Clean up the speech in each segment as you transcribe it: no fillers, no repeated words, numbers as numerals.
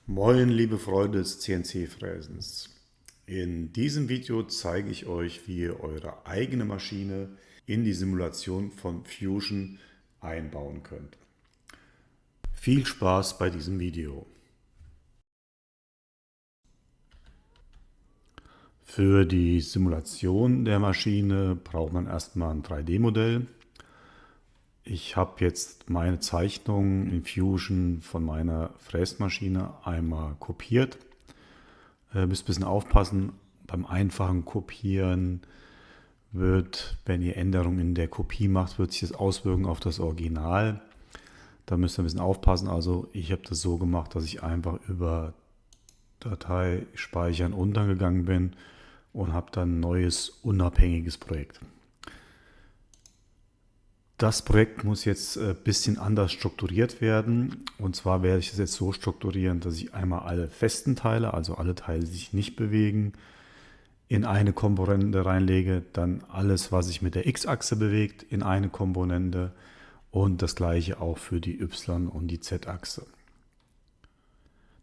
Moin, liebe Freunde des CNC-Fräsens. In diesem Video zeige ich euch, wie ihr eure eigene Maschine in die Simulation von Fusion einbauen könnt. Viel Spaß bei diesem Video. Für die Simulation der Maschine braucht man erstmal ein 3D-Modell. Ich habe jetzt meine Zeichnung in Fusion von meiner Fräsmaschine einmal kopiert. Müsst ein bisschen aufpassen, beim einfachen Kopieren wenn ihr Änderungen in der Kopie macht, wird sich das auswirken auf das Original. Da müsst ihr ein bisschen aufpassen. Also ich habe das so gemacht, dass ich einfach über Datei speichern untergegangen bin und habe dann ein neues unabhängiges Projekt. Das Projekt muss jetzt ein bisschen anders strukturiert werden. Und zwar werde ich es jetzt so strukturieren, dass ich einmal alle festen Teile, also alle Teile, die sich nicht bewegen, in eine Komponente reinlege, dann alles, was sich mit der X-Achse bewegt, in eine Komponente und das gleiche auch für die Y- und die Z-Achse.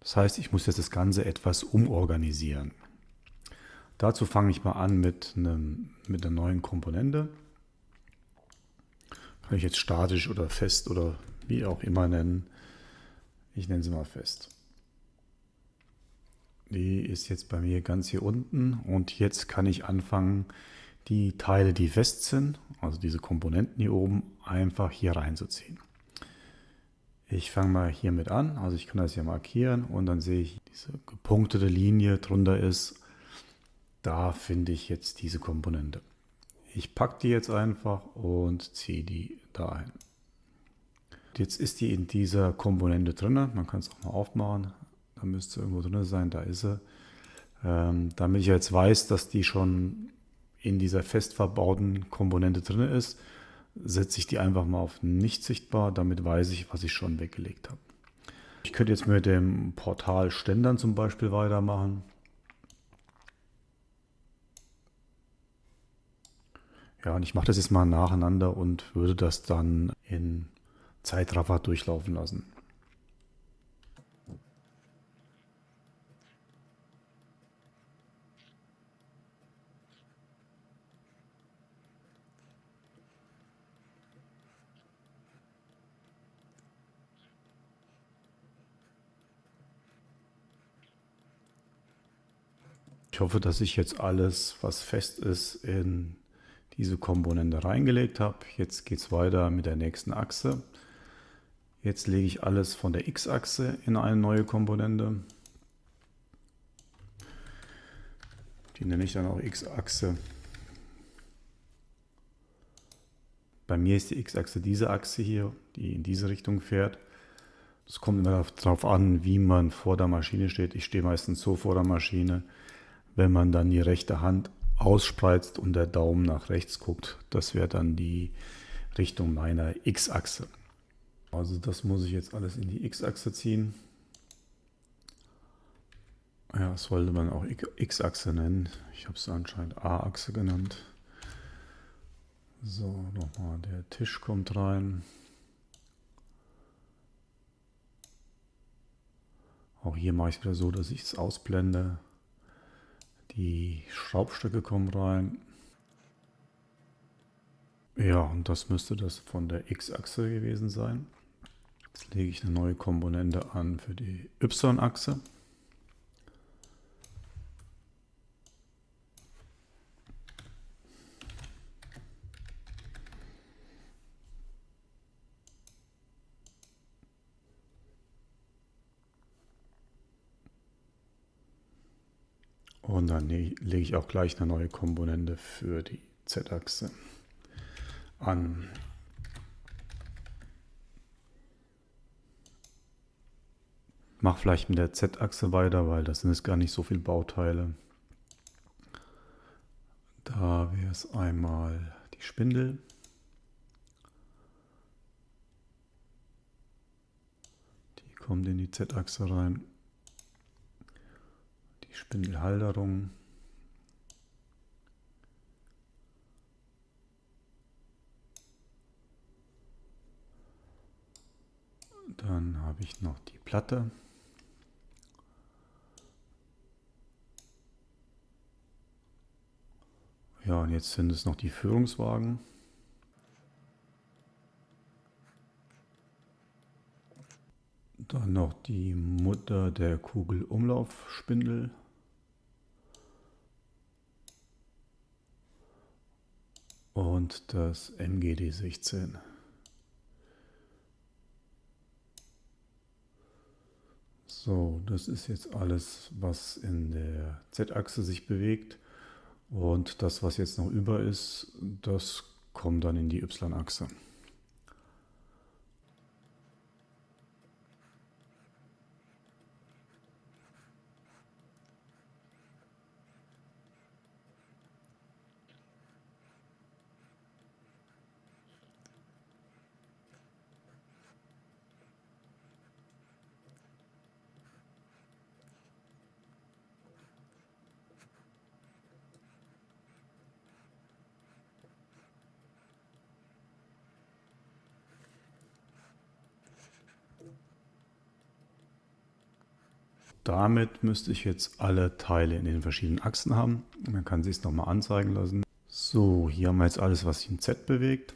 Das heißt, ich muss jetzt das Ganze etwas umorganisieren. Dazu fange ich mal an mit einer neuen Komponente. Kann ich jetzt statisch oder fest oder wie auch immer nennen. Ich nenne sie mal fest. Die ist jetzt bei mir ganz hier unten und jetzt kann ich anfangen, die Teile, die fest sind, also diese Komponenten hier oben, einfach hier reinzuziehen. Ich fange mal hiermit an, also ich kann das hier markieren und dann sehe ich, diese gepunktete Linie drunter ist, da finde ich jetzt diese Komponente. Ich packe die jetzt einfach und ziehe die da ein. Jetzt ist die in dieser Komponente drin, man kann es auch mal aufmachen, da müsste irgendwo drin sein, da ist sie. Damit ich jetzt weiß, dass die schon in dieser fest verbauten Komponente drin ist, setze ich die einfach mal auf nicht sichtbar, damit weiß ich, was ich schon weggelegt habe. Ich könnte jetzt mit dem Portal Ständern zum Beispiel weitermachen. Ja, und ich mache das jetzt mal nacheinander und würde das dann in Zeitraffer durchlaufen lassen. Ich hoffe, dass ich jetzt alles, was fest ist, in diese Komponente reingelegt habe. Jetzt geht es weiter mit der nächsten Achse. Jetzt lege ich alles von der X-Achse in eine neue Komponente. Die nenne ich dann auch X-Achse. Bei mir ist die X-Achse diese Achse hier, die in diese Richtung fährt. Es kommt immer darauf an, wie man vor der Maschine steht. Ich stehe meistens so vor der Maschine. Wenn man dann die rechte Hand ausspreizt und der Daumen nach rechts guckt, das wäre dann die Richtung meiner X-Achse. Also das muss ich jetzt alles in die X-Achse ziehen. Ja, das sollte man auch X-Achse nennen. Ich habe es anscheinend A-Achse genannt. So, nochmal der Tisch kommt rein. Auch hier mache ich es wieder so, dass ich es ausblende. Die Schraubstöcke kommen rein. Ja, und das müsste das von der X-Achse gewesen sein. Jetzt lege ich eine neue Komponente an für die Y-Achse. Und dann lege ich auch gleich eine neue Komponente für die Z-Achse an. Mach vielleicht mit der Z-Achse weiter, weil das sind jetzt gar nicht so viele Bauteile. Da wäre es einmal die Spindel. Die kommt in die Z-Achse rein. Die Spindelhalterung. Dann habe ich noch die Platte. Ja, und jetzt sind es noch die Führungswagen. Dann noch die Mutter der Kugelumlaufspindel. Und das MGD16. So, das ist jetzt alles, was in der Z-Achse sich bewegt. Und das, was jetzt noch über ist, das kommt dann in die Y-Achse. Damit müsste ich jetzt alle Teile in den verschiedenen Achsen haben. Man kann sich es nochmal anzeigen lassen. So, hier haben wir jetzt alles, was sich im Z bewegt.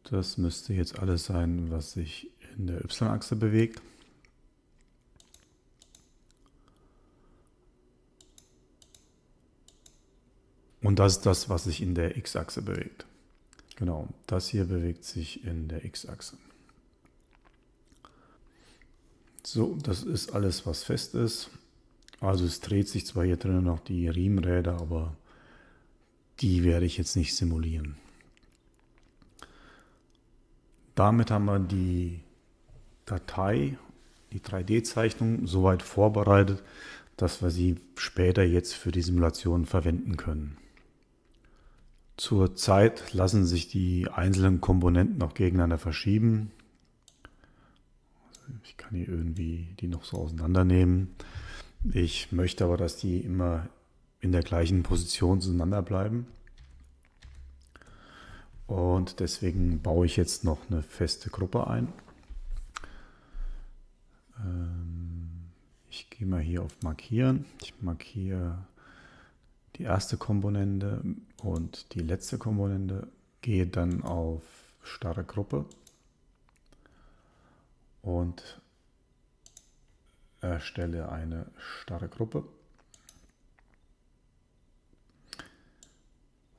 Das müsste jetzt alles sein, was sich in der Y-Achse bewegt. Und das ist das, was sich in der X-Achse bewegt. Genau, das hier bewegt sich in der X-Achse. So, das ist alles, was fest ist. Also es dreht sich zwar hier drinnen noch die Riemenräder, aber die werde ich jetzt nicht simulieren. Damit haben wir die Datei, die 3D-Zeichnung, soweit vorbereitet, dass wir sie später jetzt für die Simulation verwenden können. Zurzeit lassen sich die einzelnen Komponenten noch gegeneinander verschieben. Also ich kann hier irgendwie die noch so auseinandernehmen. Ich möchte aber, dass die immer in der gleichen Position zueinander bleiben. Und deswegen baue ich jetzt noch eine feste Gruppe ein. Ich gehe mal hier auf Markieren. Ich markiere die erste Komponente und die letzte Komponente, gehe dann auf starre Gruppe und erstelle eine starre Gruppe.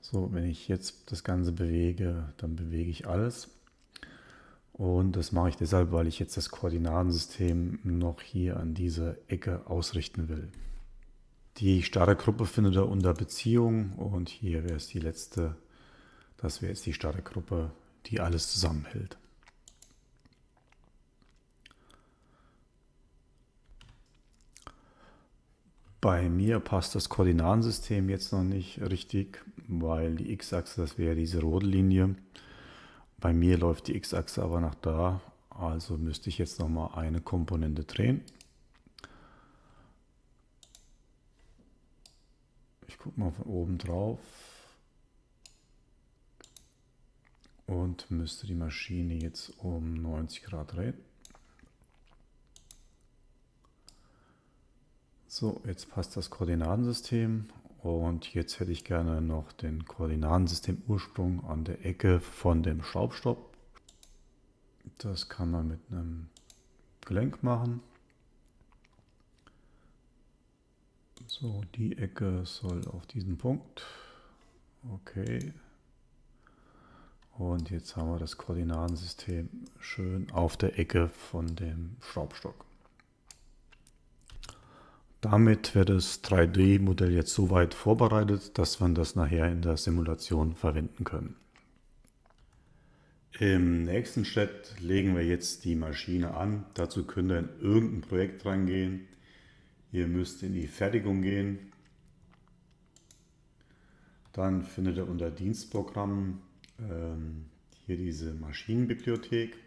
So, wenn ich jetzt das Ganze bewege, dann bewege ich alles. Und das mache ich deshalb, weil ich jetzt das Koordinatensystem noch hier an dieser Ecke ausrichten will. Die starre Gruppe findet ihr unter Beziehung und hier wäre es die letzte, das wäre jetzt die starre Gruppe, die alles zusammenhält. Bei mir passt das Koordinatensystem jetzt noch nicht richtig, weil die X-Achse, das wäre diese rote Linie. Bei mir läuft die X-Achse aber nach da, also müsste ich jetzt noch mal eine Komponente drehen. Ich gucke mal von oben drauf und müsste die Maschine jetzt um 90 Grad drehen. So, jetzt passt das Koordinatensystem und jetzt hätte ich gerne noch den Koordinatensystem-Ursprung an der Ecke von dem Schraubstock. Das kann man mit einem Gelenk machen. So, die Ecke soll auf diesen Punkt. Okay. Und jetzt haben wir das Koordinatensystem schön auf der Ecke von dem Schraubstock. Damit wird das 3D-Modell jetzt so weit vorbereitet, dass wir das nachher in der Simulation verwenden können. Im nächsten Schritt legen wir jetzt die Maschine an. Dazu könnt ihr in irgendein Projekt reingehen. Ihr müsst in die Fertigung gehen. Dann findet ihr unter Dienstprogramm hier diese Maschinenbibliothek.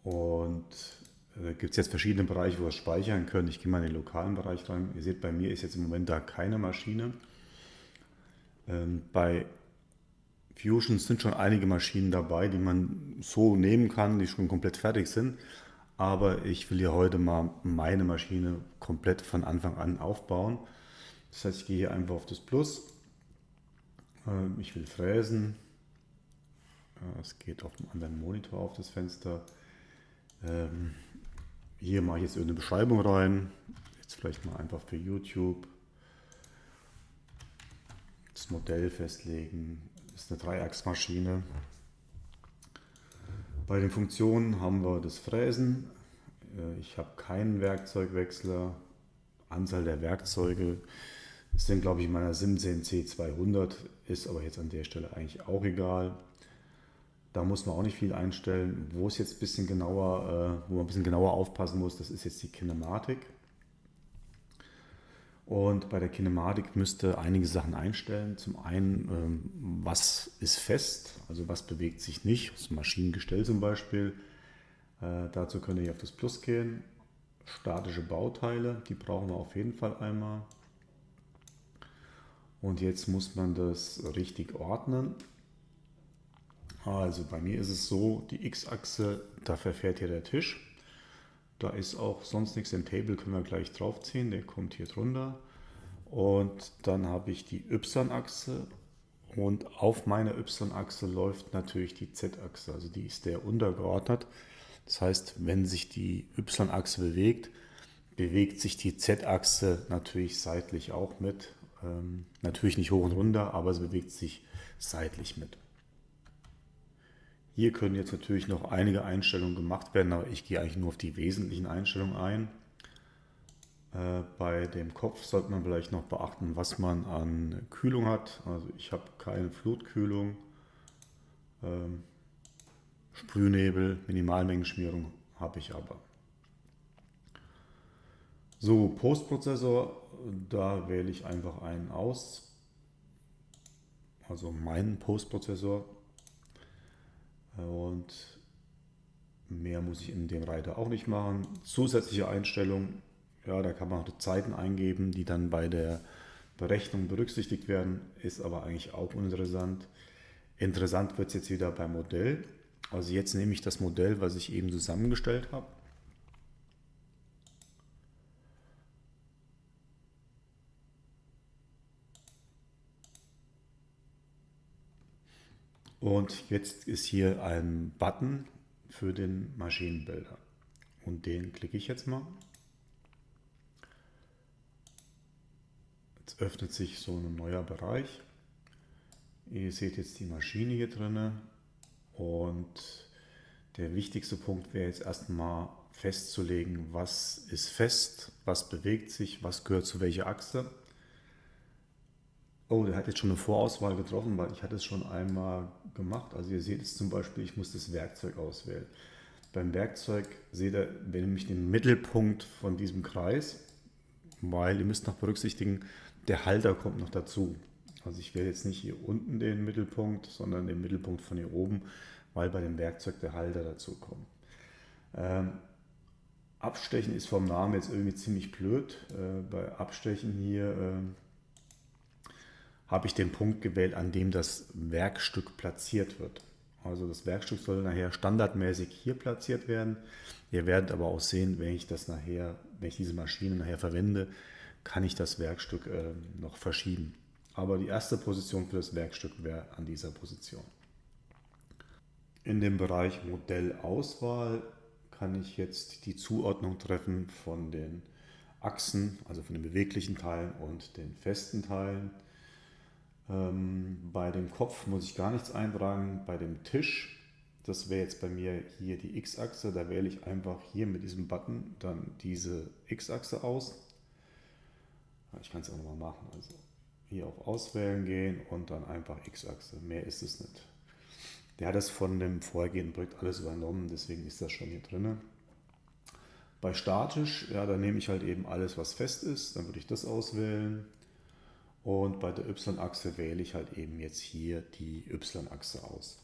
Und da gibt es jetzt verschiedene Bereiche, wo wir speichern können. Ich gehe mal in den lokalen Bereich rein. Ihr seht, bei mir ist jetzt im Moment da keine Maschine. Bei Fusions sind schon einige Maschinen dabei, die man so nehmen kann, die schon komplett fertig sind. Aber ich will hier heute mal meine Maschine komplett von Anfang an aufbauen. Das heißt, ich gehe hier einfach auf das Plus. Ich will fräsen. Es geht auf dem anderen Monitor auf das Fenster. Hier mache ich jetzt eine Beschreibung rein. Jetzt vielleicht mal einfach für YouTube. Das Modell festlegen. Das ist eine Dreiachsmaschine. Bei den Funktionen haben wir das Fräsen. Ich habe keinen Werkzeugwechsler. Anzahl der Werkzeuge sind, glaube ich, in meiner Simsen C200, ist aber jetzt an der Stelle eigentlich auch egal. Da muss man auch nicht viel einstellen. Wo es jetzt ein bisschen genauer, wo man ein bisschen genauer aufpassen muss, das ist jetzt die Kinematik. Und bei der Kinematik müsste einige Sachen einstellen. Zum einen, was ist fest, also was bewegt sich nicht, das Maschinengestell zum Beispiel. Dazu könnt ihr auf das Plus gehen. Statische Bauteile, die brauchen wir auf jeden Fall einmal. Und jetzt muss man das richtig ordnen. Also bei mir ist es so, die X-Achse, da verfährt hier der Tisch. Da ist auch sonst nichts, den Table können wir gleich draufziehen, der kommt hier drunter. Und dann habe ich die Y-Achse und auf meiner Y-Achse läuft natürlich die Z-Achse, also die ist der untergeordnet. Das heißt, wenn sich die Y-Achse bewegt, bewegt sich die Z-Achse natürlich seitlich auch mit. Natürlich nicht hoch und runter, aber sie bewegt sich seitlich mit. Hier können jetzt natürlich noch einige Einstellungen gemacht werden, aber ich gehe eigentlich nur auf die wesentlichen Einstellungen ein. Bei dem Kopf sollte man vielleicht noch beachten, was man an Kühlung hat. Also ich habe keine Flutkühlung, Sprühnebel, Minimalmengenschmierung habe ich aber. So, Postprozessor, da wähle ich einfach einen aus, also meinen Postprozessor. Und mehr muss ich in dem Reiter auch nicht machen. Zusätzliche Einstellungen, ja, da kann man auch die Zeiten eingeben, die dann bei der Berechnung berücksichtigt werden, ist aber eigentlich auch uninteressant. Interessant wird es jetzt wieder beim Modell. Also jetzt nehme ich das Modell, was ich eben zusammengestellt habe. Und jetzt ist hier ein Button für den Maschinenbuilder. Und den klicke ich jetzt mal. Jetzt öffnet sich so ein neuer Bereich. Ihr seht jetzt die Maschine hier drin. Und der wichtigste Punkt wäre jetzt erstmal festzulegen, was ist fest, was bewegt sich, was gehört zu welcher Achse. Oh, der hat jetzt schon eine Vorauswahl getroffen, weil ich hatte es schon einmal gemacht. Also ihr seht es zum Beispiel, ich muss das Werkzeug auswählen. Beim Werkzeug seht ihr nämlich den Mittelpunkt von diesem Kreis, weil ihr müsst noch berücksichtigen, der Halter kommt noch dazu. Also ich wähle jetzt nicht hier unten den Mittelpunkt, sondern den Mittelpunkt von hier oben, weil bei dem Werkzeug der Halter dazu kommt. Abstechen ist vom Namen jetzt irgendwie ziemlich blöd. Bei Abstechen hier habe ich den Punkt gewählt, an dem das Werkstück platziert wird. Also das Werkstück soll nachher standardmäßig hier platziert werden. Ihr werdet aber auch sehen, wenn ich diese Maschine nachher verwende, kann ich das Werkstück noch verschieben. Aber die erste Position für das Werkstück wäre an dieser Position. In dem Bereich Modellauswahl kann ich jetzt die Zuordnung treffen von den Achsen, also von den beweglichen Teilen und den festen Teilen. Bei dem Kopf muss ich gar nichts eintragen. Bei dem Tisch, das wäre jetzt bei mir hier die X-Achse, da wähle ich einfach hier mit diesem Button dann diese X-Achse aus. Ich kann es auch nochmal machen. Also hier auf Auswählen gehen und dann einfach X-Achse. Mehr ist es nicht. Der hat das von dem vorhergehenden Projekt alles übernommen, deswegen ist das schon hier drin. Bei statisch, ja, da nehme ich halt eben alles, was fest ist. Dann würde ich das auswählen. Und bei der Y-Achse wähle ich halt eben jetzt hier die Y-Achse aus.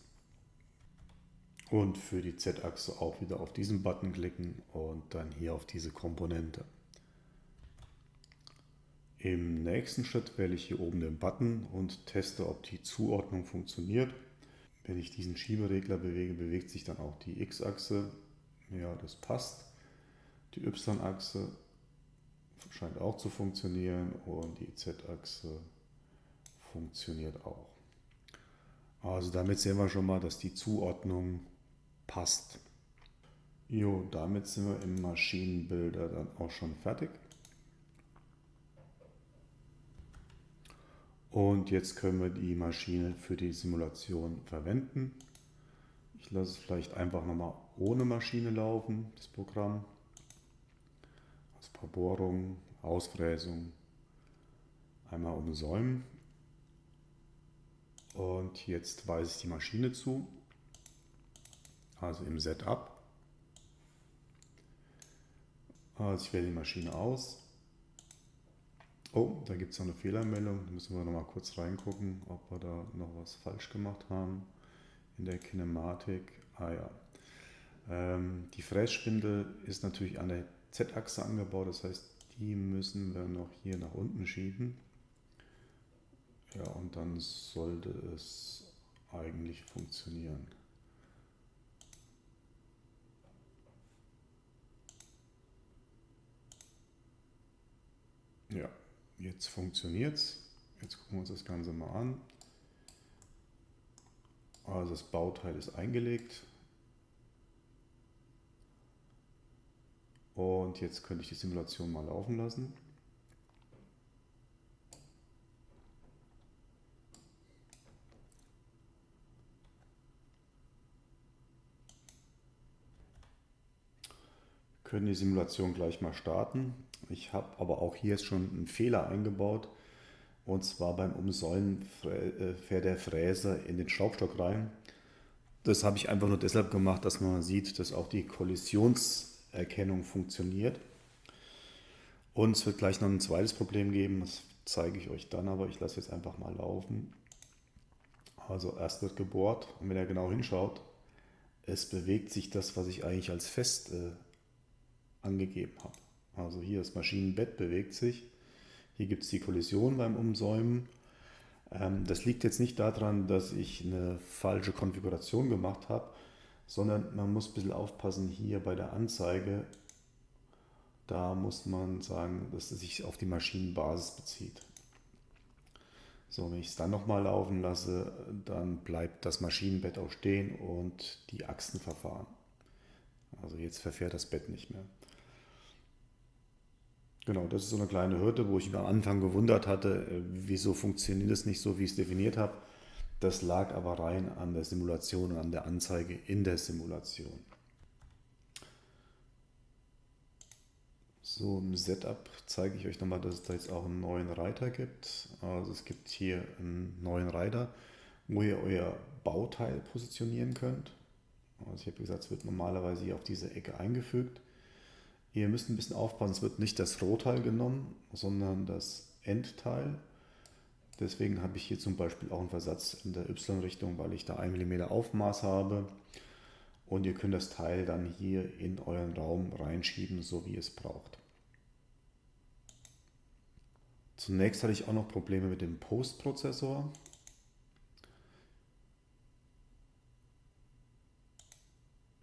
Und für die Z-Achse auch wieder auf diesen Button klicken und dann hier auf diese Komponente. Im nächsten Schritt wähle ich hier oben den Button und teste, ob die Zuordnung funktioniert. Wenn ich diesen Schieberegler bewege, bewegt sich dann auch die X-Achse. Ja, das passt. Die Y-Achse scheint auch zu funktionieren und die Z-Achse funktioniert auch. Also damit sehen wir schon mal, dass die Zuordnung passt. Jo, damit sind wir im Maschinenbilder dann auch schon fertig. Und jetzt können wir die Maschine für die Simulation verwenden. Ich lasse es vielleicht einfach nochmal ohne Maschine laufen, das Programm. Also ein paar Bohrungen, Ausfräsung, einmal umsäumen. Und jetzt weise ich die Maschine zu, also im Setup. Also ich wähle die Maschine aus. Oh, da gibt es noch eine Fehlermeldung. Da müssen wir noch mal kurz reingucken, ob wir da noch was falsch gemacht haben in der Kinematik. Ah ja. Die Frässpindel ist natürlich an der Z-Achse angebaut, das heißt, die müssen wir noch hier nach unten schieben. Ja, und dann sollte es eigentlich funktionieren. Ja, jetzt funktioniert es. Jetzt gucken wir uns das Ganze mal an. Also das Bauteil ist eingelegt. Und jetzt könnte ich die Simulation mal laufen lassen. Wir können die Simulation gleich mal starten. Ich habe aber auch hier jetzt schon einen Fehler eingebaut. Und zwar beim Umsäumen fährt der Fräser in den Schraubstock rein. Das habe ich einfach nur deshalb gemacht, dass man sieht, dass auch die Kollisionserkennung funktioniert. Und es wird gleich noch ein zweites Problem geben, das zeige ich euch dann, aber ich lasse jetzt einfach mal laufen. Also erst wird gebohrt und wenn ihr genau hinschaut, es bewegt sich das, was ich eigentlich als fest angegeben habe. Also hier das Maschinenbett bewegt sich. Hier gibt es die Kollision beim Umsäumen. Das liegt jetzt nicht daran, dass ich eine falsche Konfiguration gemacht habe, sondern man muss ein bisschen aufpassen hier bei der Anzeige. Da muss man sagen, dass es sich auf die Maschinenbasis bezieht. So, wenn ich es dann nochmal laufen lasse, dann bleibt das Maschinenbett auch stehen und die Achsen verfahren. Also jetzt verfährt das Bett nicht mehr. Genau, das ist so eine kleine Hürde, wo ich mich am Anfang gewundert hatte, wieso funktioniert es nicht so, wie ich es definiert habe. Das lag aber rein an der Simulation und an der Anzeige in der Simulation. So, im Setup zeige ich euch nochmal, dass es da jetzt auch einen neuen Reiter gibt. Also es gibt hier einen neuen Reiter, wo ihr euer Bauteil positionieren könnt. Also ich habe gesagt, es wird normalerweise hier auf diese Ecke eingefügt. Ihr müsst ein bisschen aufpassen, es wird nicht das Rohteil genommen, sondern das Endteil. Deswegen habe ich hier zum Beispiel auch einen Versatz in der Y-Richtung, weil ich da 1 mm Aufmaß habe. Und ihr könnt das Teil dann hier in euren Raum reinschieben, so wie es braucht. Zunächst hatte ich auch noch Probleme mit dem Postprozessor.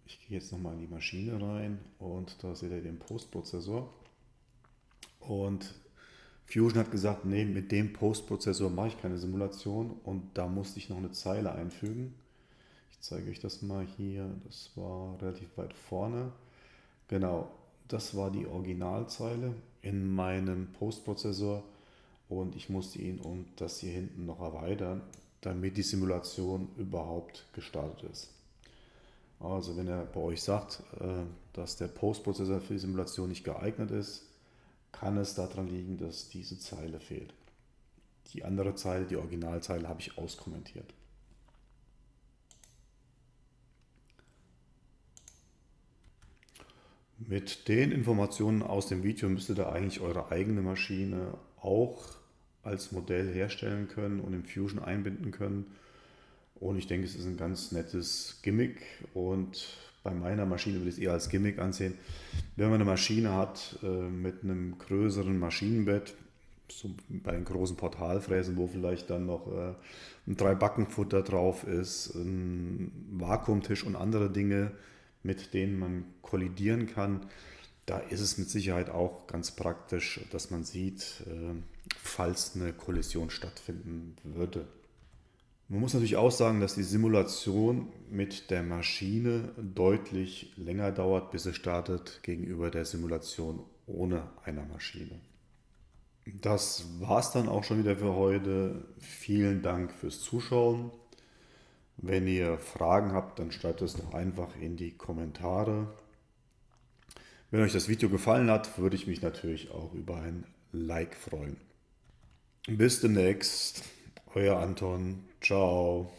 Ich gehe jetzt nochmal in die Maschine rein und da seht ihr den Postprozessor. Und Fusion hat gesagt, nee, mit dem Postprozessor mache ich keine Simulation und da musste ich noch eine Zeile einfügen. Ich zeige euch das mal hier, das war relativ weit vorne. Genau, das war die Originalzeile in meinem Postprozessor und ich musste ihn um das hier hinten noch erweitern, damit die Simulation überhaupt gestartet ist. Also wenn er bei euch sagt, dass der Postprozessor für die Simulation nicht geeignet ist, kann es daran liegen, dass diese Zeile fehlt. Die andere Zeile, die Originalzeile, habe ich auskommentiert. Mit den Informationen aus dem Video müsstet ihr eigentlich eure eigene Maschine auch als Modell herstellen können und in Fusion einbinden können. Und ich denke, es ist ein ganz nettes Gimmick und bei meiner Maschine würde ich es eher als Gimmick ansehen. Wenn man eine Maschine hat mit einem größeren Maschinenbett, So bei den großen Portalfräsen, wo vielleicht dann noch ein Drei-Backen-Futter drauf ist, ein Vakuumtisch und andere Dinge, mit denen man kollidieren kann. Da ist es mit Sicherheit auch ganz praktisch, dass man sieht, falls eine Kollision stattfinden würde. Man muss natürlich auch sagen, dass die Simulation mit der Maschine deutlich länger dauert, bis sie startet, gegenüber der Simulation ohne einer Maschine. Das war es dann auch schon wieder für heute. Vielen Dank fürs Zuschauen. Wenn ihr Fragen habt, dann schreibt es doch einfach in die Kommentare. Wenn euch das Video gefallen hat, würde ich mich natürlich auch über ein Like freuen. Bis demnächst, euer Anton. Ciao.